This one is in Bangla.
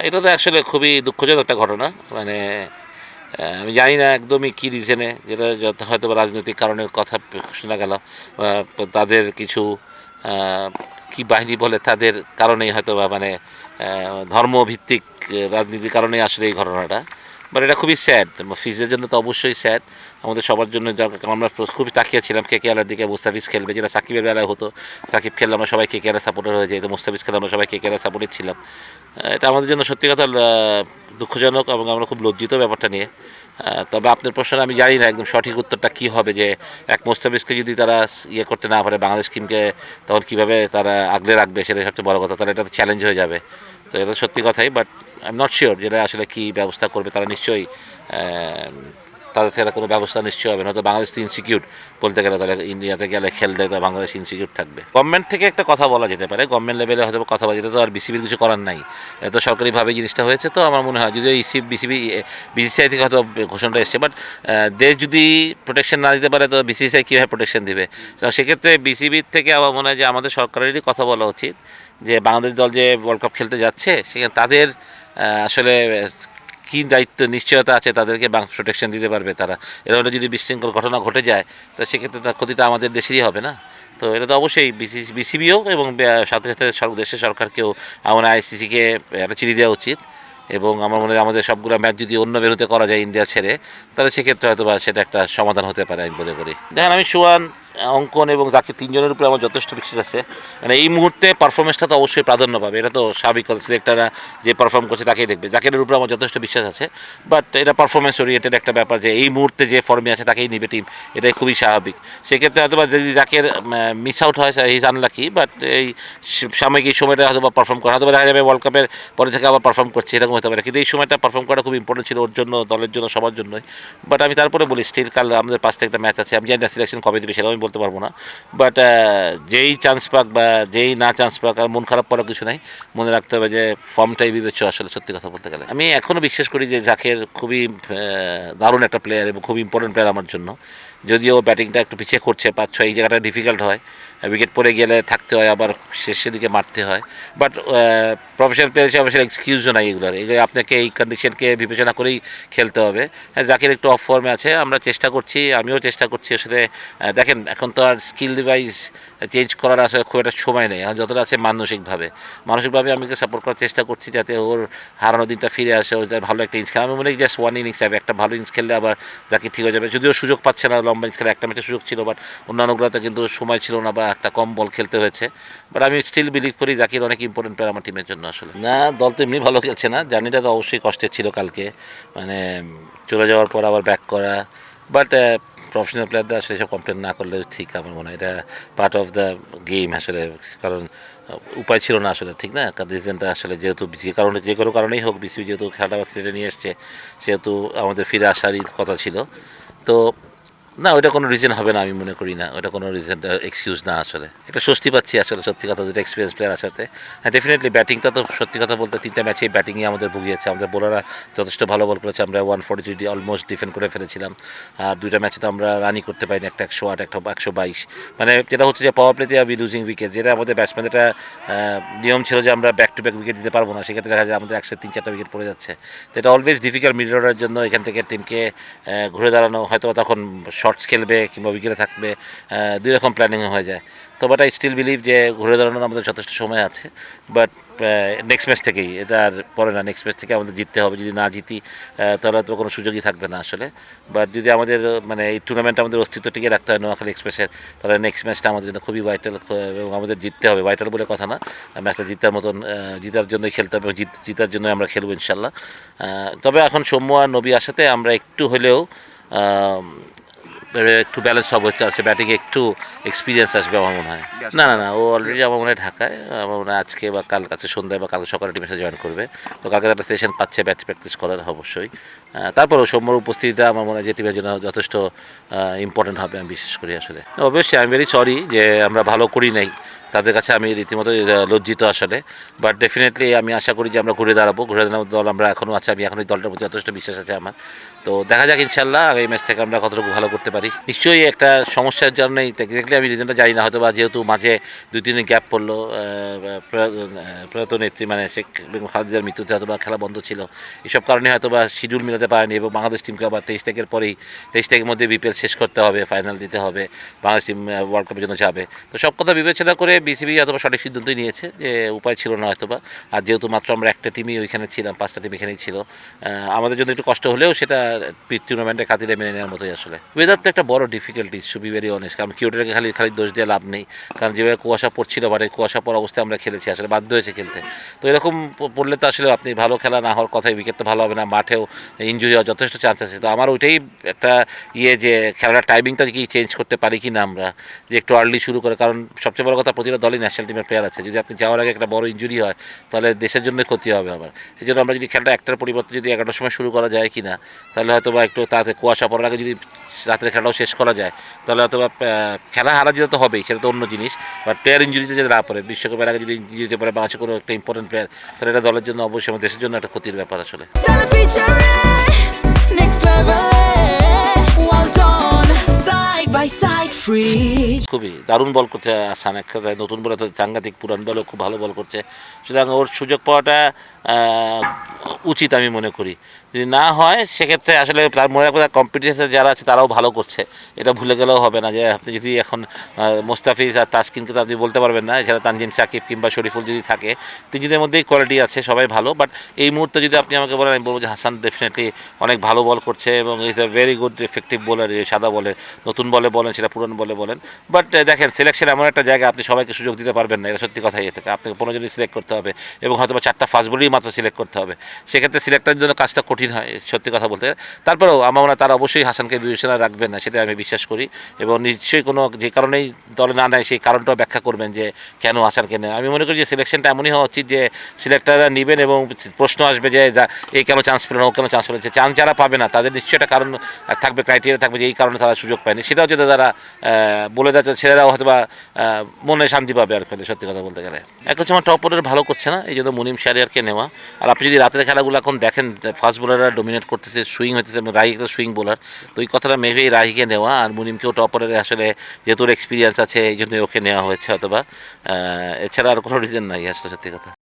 এটা তো আসলে খুবই দুঃখজনক একটা ঘটনা। মানে আমি জানি না একদমই কী রিজনে, যেটা যত হয়তো বা রাজনৈতিক কারণের কথা শোনা গেল। তাদের কিছু আ কি বাহিনী বলে, তাদের কারণেই হয়তো বা মানে ধর্মভিত্তিক রাজনীতির কারণেই আসলে এই ঘটনাটা। বাট এটা খুবই স্যাড। ফিজের জন্য তো অবশ্যই স্যাড, আমাদের সবার জন্য দরকার। কারণ আমরা খুবই তাকিয়েছিলাম কেকেআরের দিকে, মুস্তাফিজ খেলবে, যেটা সাকিবের বেলায় হতো। সাকিব খেললে আমরা সবাই কেকেআরের সাপোর্টার হয়ে যাই, তো মুস্তাফিজ খেললে আমরা সবাই কেকেআরের সাপোর্টার ছিলাম। এটা আমাদের জন্য সত্যি কথা দুঃখজনক, এবং আমরা খুব লজ্জিত ব্যাপারটা নিয়ে। তবে আপনার প্রশ্নে আমি জানি না একদম সঠিক উত্তরটা কী হবে, যে এক মোস্তাফিজকে যদি তারা ইয়ে করতে না পারে বাংলাদেশ টিমকে, তখন কীভাবে তারা আগলে রাখবে, সেটাই সবচেয়ে বড় কথা। তাহলে এটা তো চ্যালেঞ্জ হয়ে যাবে। তো এটা সত্যি কথাই, but I am not sure যেটা আসলে কী ব্যবস্থা করবে তারা। নিশ্চয়ই তাদের থেকে কোনো ব্যবস্থা নিশ্চয় হবে, নয়তো বাংলাদেশ তো ইনসিকিউর বলতে গেলে। তাহলে ইন্ডিয়াতে গেলে খেলতে তো বাংলাদেশ ইনসিকিউর থাকবে। গভর্নমেন্ট থেকে একটা কথা বলা যেতে পারে, গভর্নমেন্ট লেভেলে হয়তো কথা বলা যেতে, তো আর বিসিবির কিছু করার নাই। তো সরকারিভাবে জিনিসটা হয়েছে, তো আমার মনে হয় যদিও বিসিবি বিসিসিআই থেকে হয়তো ঘোষণাটা এসছে, বাট দেশ যদি প্রোটেকশন না দিতে পারে তো বিসিসিআই কীভাবে প্রোটেকশন দিবে? তো সেক্ষেত্রে বিসিবির থেকে আমার মনে হয় যে আমাদের সরকারেরই কথা বলা উচিত, যে বাংলাদেশ দল যে ওয়ার্ল্ড কাপ খেলতে যাচ্ছে সেখানে তাদের আসলে কী দায়িত্ব নিশ্চয়তা আছে, তাদেরকে প্রোটেকশন দিতে পারবে তারা। এরকম যদি বিশৃঙ্খল ঘটনা ঘটে যায়, তো সেক্ষেত্রে তার ক্ষতিটা আমাদের দেশেরই হবে না? তো এটা তো অবশ্যই বিসিবিও এবং সাথে সাথে দেশের সরকারকেও আমার আইসিসিকে একটা চিঠি দেওয়া উচিত। এবং আমার মনে হয় আমাদের সবগুলো ম্যাচ যদি অন্য ভেন্যুতে করা যায় ইন্ডিয়া ছেড়ে, তাহলে সেক্ষেত্রে হয়তো বা সেটা একটা সমাধান হতে পারে আমি মনে করি। দেখেন, আমি সোহান, অঙ্কন এবং তাকে তিনজনের উপরে আমার যথেষ্ট বিশ্বাস আছে। মানে এই মুহূর্তে পারফরমেন্সটা তো অবশ্যই প্রাধান্য পাবে, এটা তো স্বাভাবিক কথা। সিলেক্টাররা যে পারফর্ম করছে তাকেই দেখবে। জাকেরের উপরে আমার যথেষ্ট বিশ্বাস আছে, বাট এটা পারফরমেন্স ওরিয়েন্টেড একটা ব্যাপার, যে এই মুহূর্তে যে ফর্মে আছে তাকেই নিবে টিম, এটাই খুবই স্বাভাবিক। সেক্ষেত্রে হয়তো বা যদি জাকের মিস আউট হয়, হিজ আনলাকি, বাট এই সাময়িক এই সময়টা হয়তো বা পারফর্ম করা, হয়তো দেখা যাবে ওয়ার্ল্ড কাপের পরে থেকে আবার পারফর্ম করছে, এরকম হতে পারে। কিন্তু এই সময়টা পারফর্ম করা খুব ইম্পর্টেন্ট ছিল ওর জন্য, দলের জন্য, সবার জন্যই। বাট আমি তারপরে বলি, স্টিল কাল আমাদের 5 থেকে একটা ম্যাচ আছে। আমি জানি না সিলেকশন কবে দেবে, সেটাও আমি বলতে পারবো না। বাট যেই চান্স পাক বা যেই না চান্স পাক, আর মন খারাপ করার কিছু নাই। মনে রাখতে হবে যে ফর্মটাই বিবেচ্য আসলে, সত্যি কথা বলতে গেলে। আমি এখনও বিশ্বাস করি যে জাকের খুবই দারুণ একটা প্লেয়ার এবং খুব ইম্পর্টেন্ট প্লেয়ার আমার জন্য। যদিও ব্যাটিংটা একটু পিছিয়ে করছে, 5-6 এই জায়গাটা ডিফিকাল্ট হয়, উইকেট পড়ে গেলে থাকতে হয়, আবার শেষের দিকে মারতে হয়। বাট প্রফেশনাল প্লেয়ার হিসেবে আসলে এক্সকিউজও নাই এগুলোর। এগুলো আপনাকে এই কন্ডিশনকে বিবেচনা করেই খেলতে হবে। হ্যাঁ, জাকির একটু অফ ফর্মে আছে, আমরা চেষ্টা করছি, আমিও চেষ্টা করছি আসলে। দেখেন, এখন তো আর স্কিল ডিভাইস চেঞ্জ করার আসলে খুব একটা সময় নেই। এখন যতটা আছে মানসিকভাবে আমি সাপোর্ট করার চেষ্টা করছি, যাতে ওর হারানো দিনটা ফিরে আসে, ওদের ভালো একটা ইনিংস খেলে। আমি মনে হয় জাস্ট ওয়ান ইনিংস যাবে, একটা ভালো ইনিংস খেললে আবার জাকির ঠিক হয়ে যাবে। যদিও সুযোগ পাচ্ছে না লম্বা ইনিংস খেলে, একটা ম্যাচে সুযোগ ছিল, বাট অন্যান্যগুলোতে কিন্তু সময় ছিল না বা একটা কম বল খেলতে হয়েছে। বাট আমি স্টিল বিলিভ করি জাকির অনেক ইম্পর্টেন্ট প্লেয়ার আমার টিমের জন্য আসলে। না, দল তো এমনি ভালো খেলছে না, জার্নিটা তো অবশ্যই কষ্টের ছিল কালকে। মানে চলে যাওয়ার পর আবার ব্যাক করা। বাট প্রফেশনাল প্লেয়ারদের আসলে এসব কমপ্লেন না করলে ঠিক, আমার মনে হয় এটা পার্ট অফ দ্য গেম আসলে। কারণ উপায় ছিল না আসলে, ঠিক না? কারণ রিজনটা আসলে যেহেতু যে কোনো কারণেই হোক, বিসিবি যেহেতু খেলাটা সিলেটে নিয়ে এসছে, সেহেতু আমাদের ফিরে আসারই কথা ছিল। তো না, ওইটা কোনো রিজন হবে না, আমি মনে করি না ওটা কোনো রিজন, এক্সকিউজ না আসলে। একটা স্বস্তি পাচ্ছি আসলে, সত্যি কথা, যেটা এক্সপিরিয়েন্স প্লেয়ার সাথে। হ্যাঁ, ডেফিনেটলি ব্যাটিংটা তো সত্যি কথা বলতে 3টা ম্যাচেই ব্যাটিংয়ে আমাদের ভুগিয়েছে। আমাদের বোলাররা যথেষ্ট ভালো বল করেছে, আমরা 143 অলমোস্ট ডিফেন্ড করে ফেলেছিলাম। আর 2টা ম্যাচে তো আমরা রানই করতে পারিনি, একটা 108, একটা 122। মানে যেটা হচ্ছে যে পাওয়ার প্লেতে উই লুজিং উইকেট, যেটা আমাদের ব্যাটসম্যানদের নিয়ম ছিল যে আমরা ব্যাক টু ব্যাক উইকেট দিতে পারবো না। সেক্ষেত্রে দেখা যায় আমাদের একসাথে 3-4টা উইকেট পড়ে যাচ্ছে। তো এটা অলওয়েজ ডিফিকাল্ট মিডল অর্ডারের জন্য এখান থেকে টিমকে ঘুরে দাঁড়ানো। হয়তো তখন শর্টস খেলবে কিংবা উইকেটে থাকবে, দুই রকম প্ল্যানিং হয়ে যায়। তো বাট আই স্টিল বিলিভ যে ঘুরে দাঁড়ানোর আমাদের যথেষ্ট সময় আছে। বাট নেক্সট ম্যাচ থেকেই, এটা আর পরে না, নেক্সট ম্যাচ থেকে আমাদের জিততে হবে। যদি না জিতি তাহলে তো কোনো সুযোগই থাকবে না আসলে। বাট যদি আমাদের মানে এই টুর্নামেন্টে আমাদের অস্তিত্ব টিকে রাখতে হয় নোয়াখালী এক্সপ্রেসের, তাহলে নেক্সট ম্যাচটা আমাদের জন্য খুবই ভাইটাল, এবং আমাদের জিততে হবে। ভাইটাল বলে কথা না, ম্যাচটা জিতার মতন, জিতার জন্যই খেলতে হবে, এবং জিতার জন্য আমরা খেলবো ইনশাল্লাহ। তবে এখন সৌম্য আর নবী আসাতে আমরা একটু হলেও একটু ব্যালেন্স হবে, হচ্ছে ব্যাটিংয়ে একটু এক্সপিরিয়েন্স আসবে আমার মনে হয়। না না না, ও অলরেডি আমার মনে হয় ঢাকায়, আমার মনে হয় আজকে বা কাল কাছে সন্ধ্যায় বা কাল সকালে টিমের সাথে জয়েন করবে। তো কালকে একটা সেশন পাচ্ছে ব্যাট প্র্যাকটিস করার অবশ্যই। তারপরেও সৌম্যর উপস্থিতিটা আমার মনে হয় যে টিমের জন্য যথেষ্ট ইম্পর্টেন্ট হবে, আমি বিশেষ করি আসলে। অবশ্যই আই এম ভেরি সরি যে আমরা ভালো করি নাই। তাদের কাছে আমি রীতিমতো লজ্জিত আসলে। বাট ডেফিনেটলি আমি আশা করি যে আমরা ঘুরে দাঁড়ানোর দল আমরা এখনও আছে, আমি এখন এই দলটার প্রতি যথেষ্ট বিশ্বাস আছে আমার। তো দেখা যাক ইনশাল্লাহ আগামী ম্যাচ থেকে আমরা কতটুকু ভালো করতে পারি। নিশ্চয়ই একটা সমস্যার জন্যই দেখলে আমি রিজনটা জানি না, হয়তো বা যেহেতু মাঝে 2-3 দিন গ্যাপ পড়লো প্রয়াত নেত্রী মানে শেখ বেগম খালেদার মৃত্যুতে হয়তো বা খেলা বন্ধ ছিল, এসব কারণে হয়তো বা শিডিউল মিলাতে পারেনি এবং বাংলাদেশ টিমকে আবার 23 তারিখের পরেই 23 তারিখের মধ্যে বিপিএল শেষ করতে হবে, ফাইনাল দিতে হবে, বাংলাদেশ টিম ওয়ার্ল্ড কাপের জন্য যাবে। তো সব কথা বিবেচনা করে বিসিবি হয়তো সঠিক সিদ্ধান্তই নিয়েছে যে উপায় ছিল না হয়তো বা। আর যেহেতু মাত্র আমরা একটা টিমই ওইখানে ছিলাম, 5টা টিম এখানেই ছিল, আমাদের জন্য একটু কষ্ট হলেও সেটা টুর্নামেন্টের খাতিরে মেনে নেওয়ার মতোই আসলে। ওয়েদার তো একটা বড় difficulties, to be very honest, কারণ কিউটারকে খালি খালি দোষ দিয়ে লাভ নেই, কারণ যেভাবে কুয়াশা পড়ছিল মানে কুয়াশা পড়া অবস্থায় আমরা খেলেছি, আসলে বাধ্য হয়েছে খেলতে। তো এরকম পড়লে তো আসলে আপনি ভালো খেলা না হওয়ার কথাই, উইকেট তো ভালো হবে না, মাঠেও ইনজুরি হওয়ার যথেষ্ট চান্স আছে। তো আমার ওইটাই একটা যে খেলার টাইমিংটা কি চেঞ্জ করতে পারি কি না আমরা, যে একটু আর্লি শুরু করে, কারণ সবচেয়ে বড় কথা প্রতিটা দলই ন্যাশনাল টিমের প্লেয়ার আছে, যদি আপনি যাওয়ার আগে একটা বড় ইনজুরি হয় তাহলে দেশের জন্য ক্ষতি হবে আবার। এই জন্য আমরা যদি খেলাটা 1টার পরিবর্তে যদি 11টার সময় শুরু করা যায় কি না, তাহলে হয়তো বা একটু তাতে কুয়াশা পড়ার আগে যদি রাত্রে খেলাটাও শেষ করা যায়, তাহলে হয়তো বা খেলা হারা যেতে তো হবেই, সেটা তো অন্য জিনিস, বাট প্লেয়ার ইঞ্জুরিতে যদি না পড়ে, বিশ্বকাপের আগে যদি ইঞ্জুরি হতে পারে বাংলাদেশের কোনো একটা ইম্পর্টেন্ট প্লেয়ার, তাহলে এটা দলের জন্য অবশ্যই আমার দেশের জন্য একটা ক্ষতির ব্যাপার আসলে। খুবই দারুণ বল করছে আসান, একটা নতুন বল তো সাংঘাতিক, পুরান বলও খুব ভালো বল করছে, সুতরাং ওর সুযোগ পাওয়াটা উচিত আমি মনে করি। যদি না হয় সেক্ষেত্রে আসলে তার মনে রাখবে কম্পিটিশনে যারা আছে তারাও ভালো করছে, এটা ভুলে গেলেও হবে না যে আপনি যদি এখন মোস্তাফিজ আর তাসকিনকে তো আপনি বলতে পারবেন না, এছাড়া তানজিম সাকিব কিংবা শরীফুল যদি থাকে, তিনজনের মধ্যেই কোয়ালিটি আছে, সবাই ভালো। বাট এই মুহূর্তে যদি আপনি আমাকে বলেন, আমি বলবো যে হাসান ডেফিনেটলি অনেক ভালো বল করছে এবং is a very good effective bowler, সাদা বলের, নতুন বলে বলেন সেটা পুরান বলে বলেন। বাট দেখেন সিলেকশন এমন একটা জায়গা, আপনি সবাইকে সুযোগ দিতে পারবেন না, এটা সত্যি কথাই থেকে আপনাকে 15 জনই সিলেক্ট করতে হবে এবং হয়তো বা 4টা ফাস্ট বলেই মাত্র সিলেক্ট করতে হবে, সেক্ষেত্রে সিলেক্টের জন্য কাজটা কঠিন হয় সত্যি কথা বলতে। তারপরেও আমার মনে হয় তারা অবশ্যই হাসানকে বিবেচনা রাখবেন না, সেটা আমি বিশ্বাস করি, এবং নিশ্চয়ই কোনো যে কারণেই দলে না নেয় সেই কারণটাও ব্যাখ্যা করবেন যে কেন হাসানকে নেয়। আমি মনে করি যে সিলেকশনটা এমনই হওয়া উচিত যে সিলেক্টররা নেবেন এবং প্রশ্ন আসবে যে এই কেন চান্স পেল না, ও কেন চান্স পেল, চান্স যারা পাবে না তাদের নিশ্চয়ই একটা কারণ থাকবে, ক্রাইটেরিয়া থাকবে যে এই কারণে তারা সুযোগ পায়নি, সেটাও যদি তারা বলে দেয় ছেলেরাও হয়তো বা মনে শান্তি পাবে আর খেলে, সত্যি কথা বলতে গেলে। এক হচ্ছে আমার টপ অর্ডার ভালো করছে না, এই জন্য মুনিম শাহরিয়ারকে নেওয়া। আর আপনি যদি রাতের খেলাগুলো এখন দেখেন, ফাস্ট বোলাররা ডমিনেট করতেছে, সুইং হইতেছে, রাহি একটা সুইং বোলার, তো এই কথাটা মেভেই রাহিকে নেওয়া, আর মুনিমকেও টপ অর্ডারে আসলে যেহেতু এক্সপিরিয়েন্স আছে এই জন্যই ওকে নেওয়া হয়েছে হয়তো বা, এছাড়া আর কোনো রিজন নাই আসলে, সত্যি কথা।